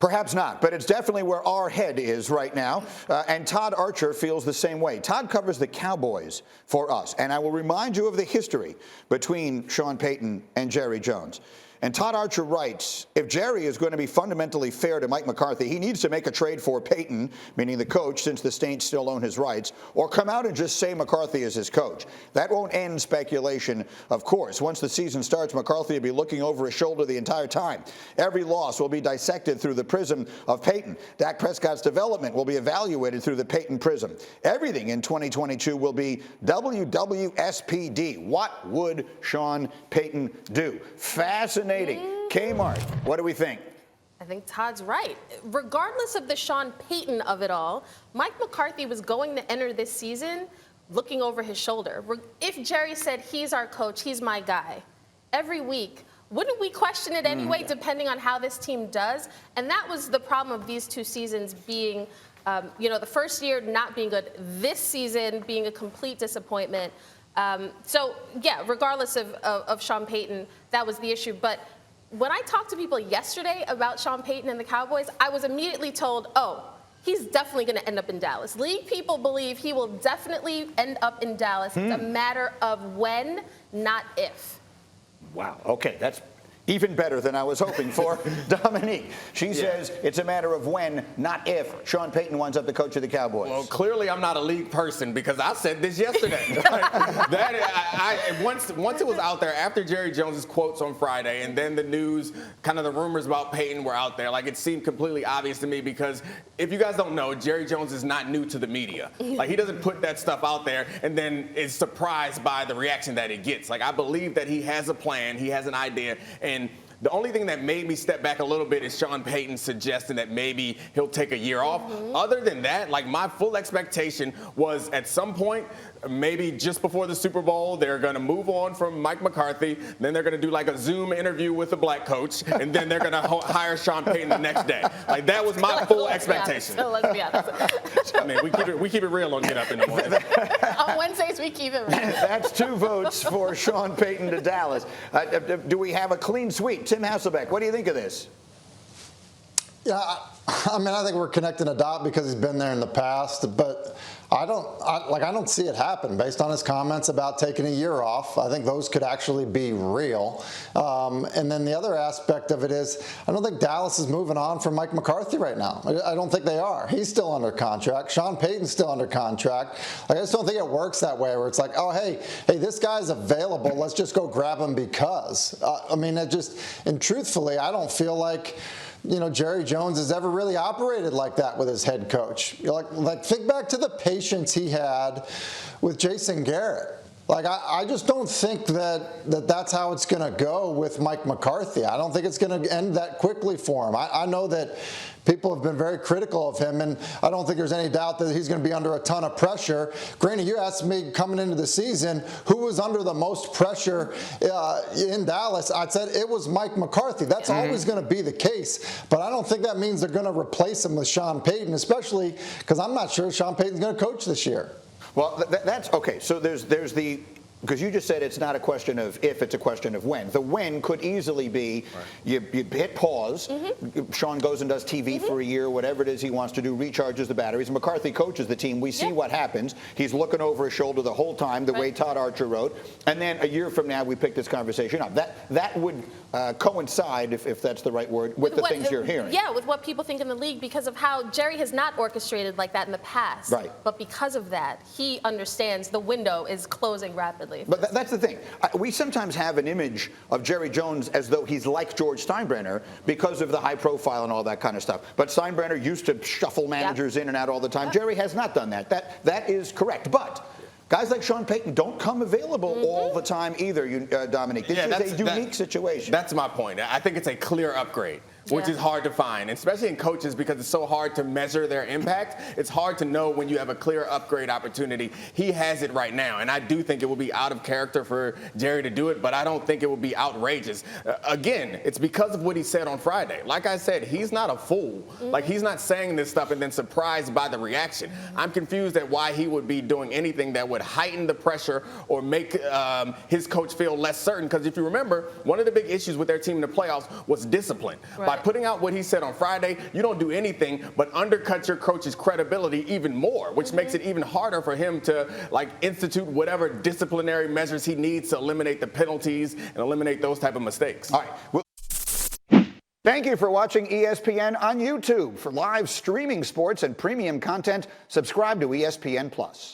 Perhaps not, but it's definitely where our head is right now. And Todd Archer feels the same way. Todd covers the Cowboys for us. And I will remind you of the history between Sean Payton and Jerry Jones. And Todd Archer writes, if Jerry is going to be fundamentally fair to Mike McCarthy, he needs to make a trade for Payton, meaning the coach, since the Saints still own his rights, or come out and just say McCarthy is his coach. That won't end speculation, of course. Once the season starts, McCarthy will be looking over his shoulder the entire time. Every loss will be dissected through the prism of Payton. Dak Prescott's development will be evaluated through the Payton prism. Everything in 2022 will be WWSPD. What would Sean Payton do? Fascinating. Kmart, what do we think? I think Todd's right. Regardless of the Sean Payton of it all, Mike McCarthy was going to enter this season looking over his shoulder. If Jerry said, he's our coach, he's my guy, every week, wouldn't we question it anyway, depending on how this team does? And that was the problem of these two seasons being, the first year not being good, this season being a complete disappointment. Regardless of Sean Payton, that was the issue. But when I talked to people yesterday about Sean Payton and the Cowboys, I was immediately told, he's definitely going to end up in Dallas. League people believe he will definitely end up in Dallas. It's a matter of when, not if. Wow. Okay, that's even better than I was hoping for. Dominique, she says it's a matter of when, not if, Sean Payton winds up the coach of the Cowboys. Well, clearly I'm not a league person because I said this yesterday. Once it was out there after Jerry Jones's quotes on Friday, and then the news, kind of the rumors about Payton were out there, it seemed completely obvious to me because if you guys don't know, Jerry Jones is not new to the media. He doesn't put that stuff out there and then is surprised by the reaction that it gets. I believe that he has a plan, he has an idea, and the only thing that made me step back a little bit is Sean Payton suggesting that maybe he'll take a year off. Other than that, my full expectation was at some point, maybe just before the Super Bowl, they're going to move on from Mike McCarthy. Then they're going to do a Zoom interview with a black coach, and then they're going to hire Sean Payton the next day. That was my full expectation. Let's be honest. I mean, we keep it real on Get Up in the Morning. On Wednesdays, we keep it real. That's 2 votes for Sean Payton to Dallas. Do we have a clean sweep? Tim Hasselbeck, what do you think of this? Yeah, I think we're connecting a dot because he's been there in the past, but I don't see it happen based on his comments about taking a year off. I think those could actually be real. And then the other aspect of it is I don't think Dallas is moving on from Mike McCarthy right now. I don't think they are. He's still under contract. Sean Payton's still under contract. I just don't think it works that way where it's hey, this guy's available. Let's just go grab him because. And truthfully, I don't feel like Jerry Jones has ever really operated like that with his head coach. Think back to the patience he had with Jason Garrett. I just don't think that's how it's going to go with Mike McCarthy. I don't think it's going to end that quickly for him. I know that people have been very critical of him, and I don't think there's any doubt that he's going to be under a ton of pressure. Granted, you asked me coming into the season who was under the most pressure in Dallas. I said it was Mike McCarthy. That's always going to be the case, but I don't think that means they're going to replace him with Sean Payton, especially because I'm not sure Sean Payton's going to coach this year. Well, that's okay. So there's the because you just said it's not a question of if, it's a question of when. The when could easily be you hit pause, Sean goes and does TV for a year, whatever it is he wants to do, recharges the batteries. McCarthy coaches the team. We see what happens. He's looking over his shoulder the whole time, the way Todd Archer wrote. And then a year from now, we pick this conversation up. That would coincide, if that's the right word, with the things you're hearing. Yeah, with what people think in the league because of how Jerry has not orchestrated like that in the past. Right. But because of that, he understands the window is closing rapidly. But that's the thing. We sometimes have an image of Jerry Jones as though he's like George Steinbrenner because of the high profile and all that kind of stuff. But Steinbrenner used to shuffle managers in and out all the time. Jerry has not done that. That is correct. But guys like Sean Payton don't come available all the time either, Dominique. This is a unique situation. That's my point. I think it's a clear upgrade. which is hard to find, especially in coaches because it's so hard to measure their impact. It's hard to know when you have a clear upgrade opportunity. He has it right now, and I do think it will be out of character for Jerry to do it, but I don't think it will be outrageous. Again, it's because of what he said on Friday. Like I said, he's not a fool. Like, he's not saying this stuff and then surprised by the reaction. I'm confused at why he would be doing anything that would heighten the pressure or make his coach feel less certain, because if you remember, one of the big issues with their team in the playoffs was discipline. By By putting out what he said on Friday, you don't do anything but undercut your coach's credibility even more, which makes it even harder for him to institute whatever disciplinary measures he needs to eliminate the penalties and eliminate those type of mistakes. All right. Well, thank you for watching ESPN on YouTube. For live streaming sports and premium content, subscribe to ESPN+.